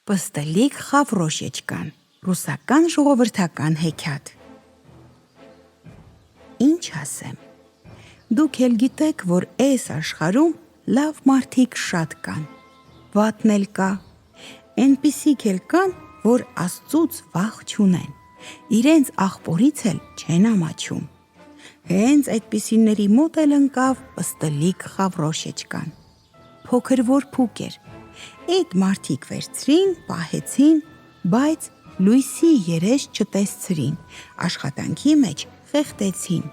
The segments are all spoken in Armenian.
Պստլիկ խավրոշեչկան, ռուսական ժողովրդական հեքիաթ։ Ինչ ասեմ, դուք էլ գիտեք, որ այս աշխարհում լավ մարդիկ շատ կան, վատն էլ կա, այնպիսիք էլ կան, որ Աստծուց վախ չունեն, իրենց աղբորից էլ չեն ամաչում։ Հենց այդպիսիների մոտ էլ ընկավ պստլիկ խավրոշեչկան։ Փոքր որփուկ էր, այդ մարդիկ վերցրին, պահեցին, բայց լույսի երես չտեսցրին, աշխատանքի մեջ խեղդեցին։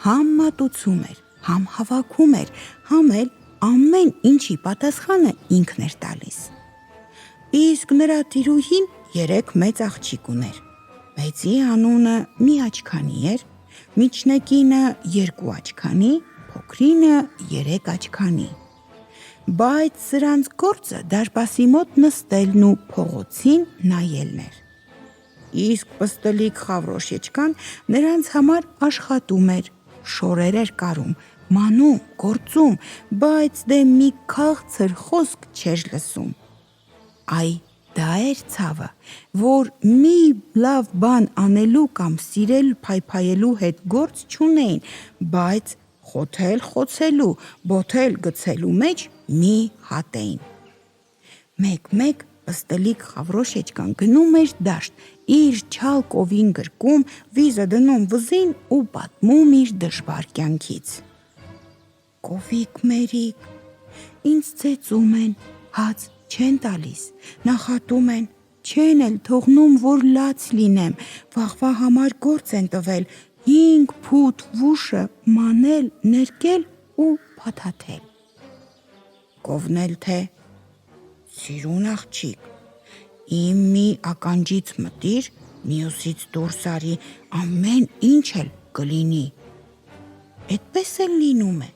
Համ մատուցում էր, համ հավաքում էր, համ էլ ամեն ինչի պատասխանը ինքն էր տալիս։ Իսկ նրա տիրուհին 3 մեծ աղջիկ ուներ։ Մեծի անունը մի աչքանի էր, միջնակինը 2 աչքանի, փոքրինը 3 աչքանի։ Բայց սրանց գործը դարպասի մոտ նստելն ու փողոցին նայելն էր։ Իսկ պստլիկ խավրոշեչկան նրանց համար աշխատում էր, շորեր էր կարում, մանում, գործում, բայց դե մի քաղցր խոսք չէր լսում։ Այ դա էր ցավը, որ մի լավ բան անելու կամ սիրել փայփայելու հետ գործ չունեին, բայց խոթել խոցելու, բոթել գցելու մեջ մի հատ էին։ Մեկ-մեկ պստլիկ խավրոշեչկան գնում էր դաշտ, իր չալ կովին գրկում, վիզը դնում վզին ու պատմում իր դժվար կյանքից։ Կովիկ մերիկ, ինձ ծեծում են, հաց չեն տալիս, նախատում են, չեն էլ թողնում, որ լաց լինեմ, վաղվա համար գործ են տվել, 5 փութ վուշը մանել, ներկել ու փաթաթել։ Կովնել թե սիրուն աղջիկ, իմ մի ականջից մտիր, մյուսից դուրս արի, ամեն ինչ էլ կլինի։ Այդպես էլ լինում է։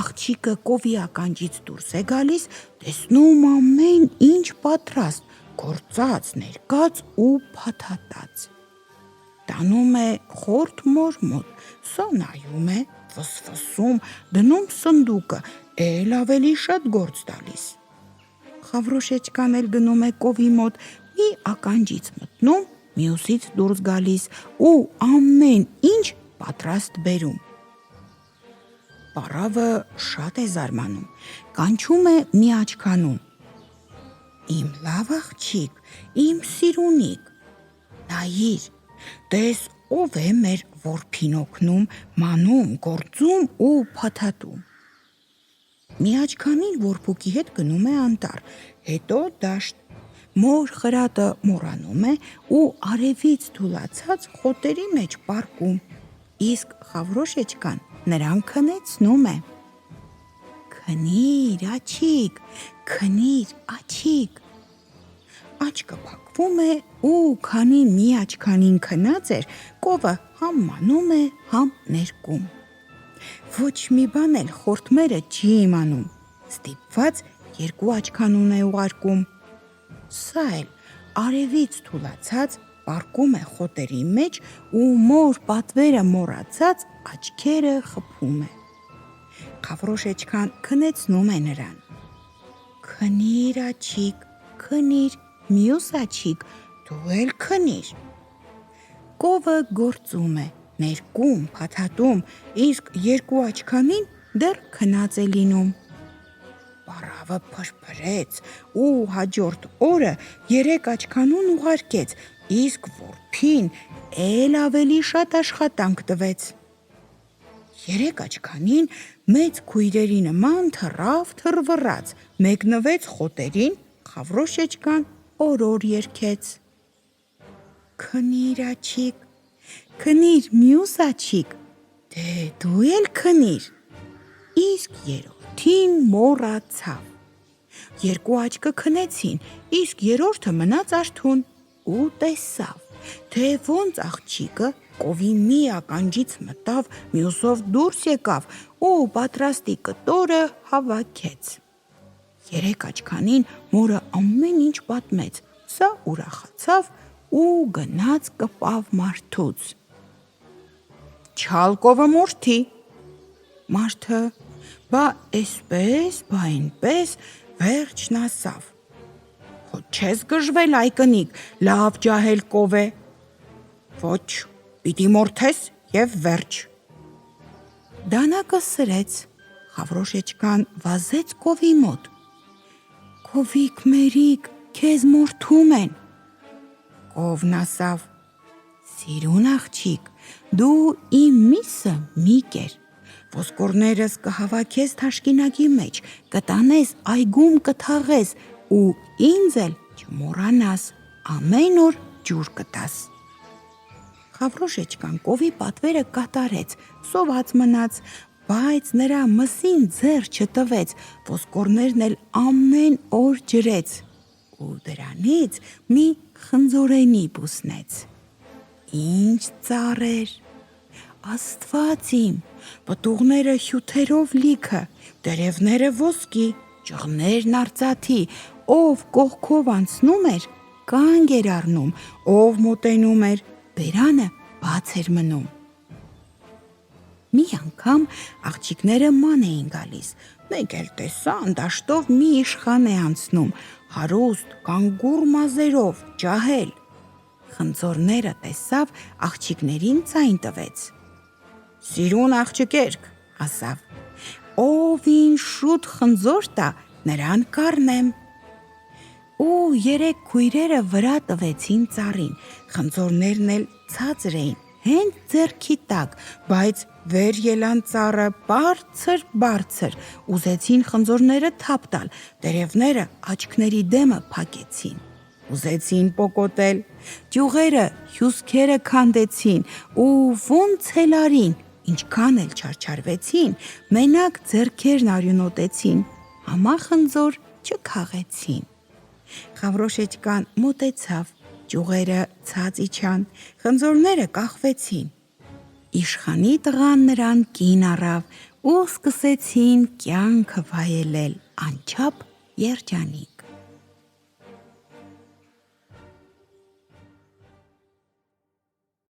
Աղջիկը կովի ականջից դուրս է գալիս, տեսնում ամեն ինչ պատրաստ, գործած, ներկած ու փաթաթած։ Տանում է խորթ մոր մոտ, սա նայում է, ֆսֆսում, դնում սնդուկը, էլ ավելի շատ գործ տալիս։ Խավրոշեչկան էլ գնում է կովի մոտ, մի ականջից մտնում, մյուսից դուրս գալիս ու ամեն ինչ պատրաստ բերում։ Պառավը շատ է զարմանում, կանչում է մի աչքանում. Իմ լավ աղջիկ, իմ սիրունիկ, նայիր, տես ով է մեր որբին օգնում, մանում, գործում ու փաթաթում։ Մի աչքանին որբուկի հետ գնում է անտառ, հետո դաշտ, մոր խրատը մոռանում է ու արևից թուլացած խոտերի մեջ պառկում, իսկ խավրոշեչկան նրան քնեցնում է։ Քնիր, աջիկ, քնիր, աջիկ։ Աչքը փակվում է ու քանի մի աչքանին քնած էր, կովը համ մանում է, համ ներկում։ Ոչ մի բան էլ խորթմերը չի իմանում, ստիպված 2 աչքանուն է ուղարկում։ Սա էլ արևից թուլացած պառկում է խոտերի մեջ ու մոր պատվերը մոռացած աչքերը խփում է։ Խավրոշեչկան քնեցնում է նրան։ Քնիր, աջիկ, քնիր, մյուս աջիկ, դու էլ քնիր։ Կովը գործում է, ներկում, փաթաթում, իսկ 2 աչքանին դեռ քնած է լինում։ Պառավը փրփրեց ու հաջորդ օրը 3 աչքանուն ուղարկեց, իսկ որբին էլ ավելի շատ աշխատանք տվեց։ 3 աչքանին մեծ քույրերի նման թռավ թռվռաց, մեկնվեց խոտերին, խավրոշեչկան օրոր երգեց։ Քնիր, աջիկ, քնիր, մյուս աջիկ, դե դու էլ քնիր։ Իսկ երրորդին մոռացավ։ 2 աչքը քնեցին, իսկ երրորդը մնաց արթուն ու տեսավ, թե ոնց աղջիկը կովի մի ականջից մտավ, մյուսով դուրս եկավ ու պատրաստի կտորը հավաքեց։ 3 աչքանին մորը ամեն ինչ պատմեց, սա ուրախացավ ու գնաց կպավ մարդուց։ Չալ կովը մորթի։ Մարդը, բա էսպես, բա այնպես, վերջն ասավ. Հո չես գժվել այ կնիկ, լավ ջահել կով է։ Ոչ, պիտի մորթես եւ վերջ։ Դանակը սրեց, Խավրոշեչկան վազեց կովի մոտ։ Կովիկ մերիկ, քեզ մորթում են։ Կովն ասավ. Սիրուն աղջիկ, դու իմ միսը մի կեր, ոսկորներս կհավաքես թաշկինակի մեջ, կտանես այգում կթաղես ու ինձ էլ չմոռանաս, ամեն օր ջուր կտաս։ Խավրոշեչկան կովի պատվերը կատարեց, սոված մնաց, բայց նրա մսին ձեռ չտվեց, ոսկորներն էլ ամեն օր ջրեց ու դրանից մի խնձորենի բուսնեց։ Ինչ ծառեր, Աստված իմ, պտուղները հյութերով լիքը, տերևները ոսկի, ճղներն արծաթի, ով կողքով անցնում էր, կանգ էր առնում, ով մոտենում էր, բերանը բաց էր մնում։ Մի անգամ աղջիկները ման էին գալիս, մեկ էլ տեսան դաշտով մի իշխան է անցնում, հարուստ, կանգուր մազերով, ջահել։ Խնձորները տեսավ, աղջիկներին ձայն տվեց։ Սիրուն աղջիկերք, ասավ, ով ինձ շուտ խնձոր տա, նրան կառնեմ։ Ու երեք քույրերը վրա տվեցին ծառին, խնձորներն էլ ցածր էին, հենց ձեռքի տակ, բայց վեր ելան ծառը բարձր, ուզեցին խնձորները թափ տալ, տերևները աչքների դեմը փակեցին, ուզեցին պոկոտել, ճյուղերը հյուսքերը քանդեցին ու ոնց էլ արին, ինչքան էլ չարչարվեցին, մենակ ձեռքերն արյունոտեցին, համախնձոր չքաղեցին։ Խավրոշեչկան մոտեցավ, ճյուղերը ցած իջան, խնձորները կախվեցին։ Իշխանի տղան նրան կին առավ ու սկսեցին կյանքը վայելել անչափ երջանիկ։